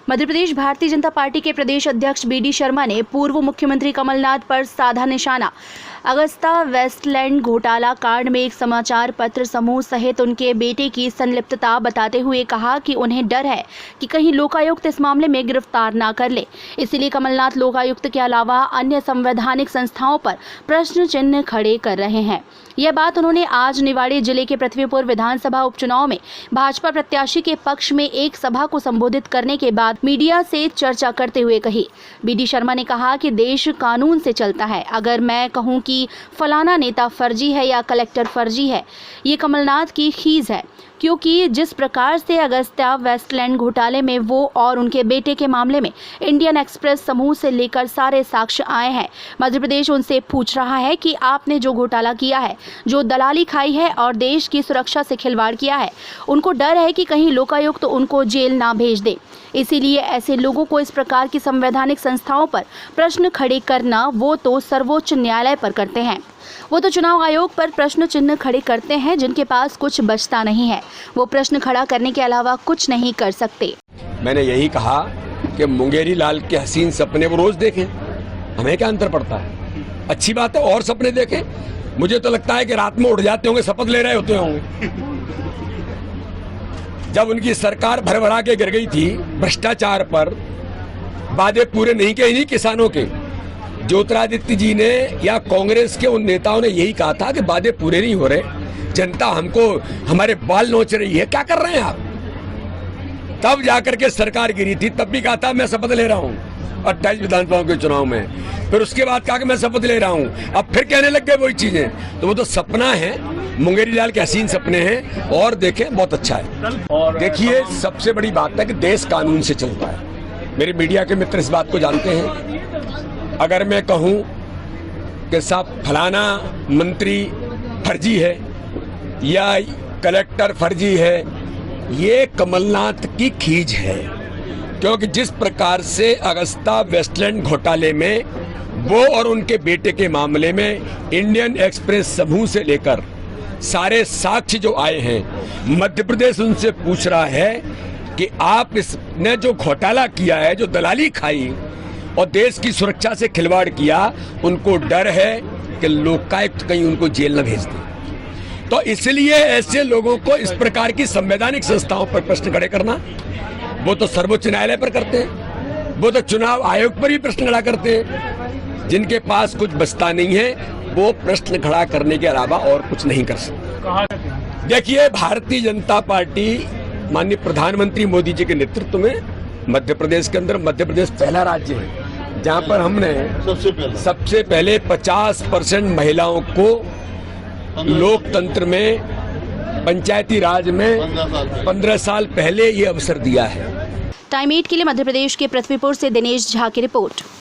Madhya Pradesh Bharatiya Janata party के प्रदेश अध्यक्ष BD Sharma ने पूर्व मुख्यमंत्री कमलनाथ पर साधा निशाना। अगस्ता वेस्टलैंड घोटाला कांड में एक समाचार पत्र समूह सहित उनके बेटे की संलिप्तता बताते हुए कहा कि उन्हें डर है कि कहीं लोकायुक्त इस मामले में गिरफ्तार ना कर ले। इसीलिए कमलनाथ लोकायुक्त के अलावा अन्य संवैधानिक संस्थाओं पर प्रश्न चिन्ह खड़े कर रहे हैं। यह बात उन्होंने आज निवाड़ी जिले के पृथ्वीपुर विधानसभा उपचुनाव में भाजपा प्रत्याशी के पक्ष में एक सभा को संबोधित करने के बाद मीडिया से चर्चा करते हुए कही। BD शर्मा ने कहा कि देश कानून से चलता है। अगर मैं कहूं कि फलाना नेता फर्जी है या कलेक्टर फर्जी है, ये कमलनाथ की खीज है, क्योंकि जिस प्रकार से अगस्ता वेस्टलैंड घोटाले में वो और उनके बेटे के मामले में इंडियन एक्सप्रेस समूह से लेकर सारे साक्ष्य आए हैं, मध्य प्रदेश उनसे पूछ रहा है कि आपने जो घोटाला किया है, जो दलाली खाई है और देश की सुरक्षा से खिलवाड़ किया है, उनको डर है कि कहीं लोकायुक्त उनको जेल ना भेज दे। इसीलिए ऐसे लोगों को इस प्रकार की संवैधानिक संस्थाओं पर प्रश्न खड़े करना वो तो सर्वोच्च न्यायालय पर करते हैं, वो तो चुनाव आयोग पर प्रश्न चिन्ह खड़े करते हैं जिनके पास कुछ बचता नहीं है। वो प्रश्न खड़ा करने के अलावा कुछ नहीं कर सकते। मैंने यही कहा कि मुंगेरी लाल के हसीन सपने वो रोज देखें, हमें क्या अंतर पड़ता है। अच्छी बात है और सपने देखें। मुझे तो लगता है कि रात में उठ जाते होंगे, शपथ ले रहे होते होंगे। जब उनकी सरकार भरभरा के गिर गई थी भ्रष्टाचार पर, वादे पूरे नहीं किए इन्हीं किसानों के, ज्योतिरादित्य जी ने या कांग्रेस के उन नेताओं ने यही कहा था कि वादे पूरे नहीं हो रहे, जनता हमको हमारे बाल नोच रही है, क्या कर रहे हैं आप। तब जाकर के सरकार गिरी थी, तब भी कहा था मैं शपथ ले रहा हूं 28 विधानसभाओं के चुनाव में। फिर उसके बाद कहा कि मैं शपथ ले रहा हूं, अब फिर कहने लग गए वही चीजें। तो वो तो सपना है, मुंगेरी लाल के हसीन सपने हैं। और देखें बहुत अच्छा है। देखिए सबसे बड़ी बात है कि देश कानून से चलता है। मेरे मीडिया के मित्र इस बात को जानते हैं। अगर मैं कहूं कि साहब फलाना मंत्री फर्जी है या कलेक्टर फर्जी है, ये कमलनाथ की खीज है। क्योंकि जिस प्रकार से अगस्ता वेस्टलैंड घोटाले में वो और उनके बेटे के मामले में इंडियन एक्सप्रेस समूह से लेकर सारे साक्ष्य जो आए हैं, मध्य प्रदेश उनसे पूछ रहा है कि आप इसने जो घोटाला किया है, जो दलाली खाई और देश की सुरक्षा से खिलवाड़ किया, उनको डर है कि लोकायुक्त कहीं उनको जेल न भेज दे। तो इसलिए ऐसे लोगों को इस प्रकार की संवैधानिक संस्थाओं पर प्रश्न खड़े करना, वो तो सर्वोच्च न्यायालय पर करते हैं, वो तो चुनाव आयोग पर भी प्रश्न खड़ा करते हैं। जिनके पास कुछ बचता नहीं है वो प्रश्न खड़ा करने के अलावा और कुछ नहीं कर सकते। देखिए भारतीय जनता पार्टी माननीय प्रधानमंत्री मोदी जी के नेतृत्व में मध्य प्रदेश के अंदर, मध्य प्रदेश पहला राज्य है जहां पर हमने सबसे पहले 50% महिलाओं को लोकतंत्र में, पंचायती राज में 15 साल पहले ये अवसर दिया है। टाइम 8 के लिए मध्य प्रदेश के पृथ्वीपुर से दिनेश झा की रिपोर्ट।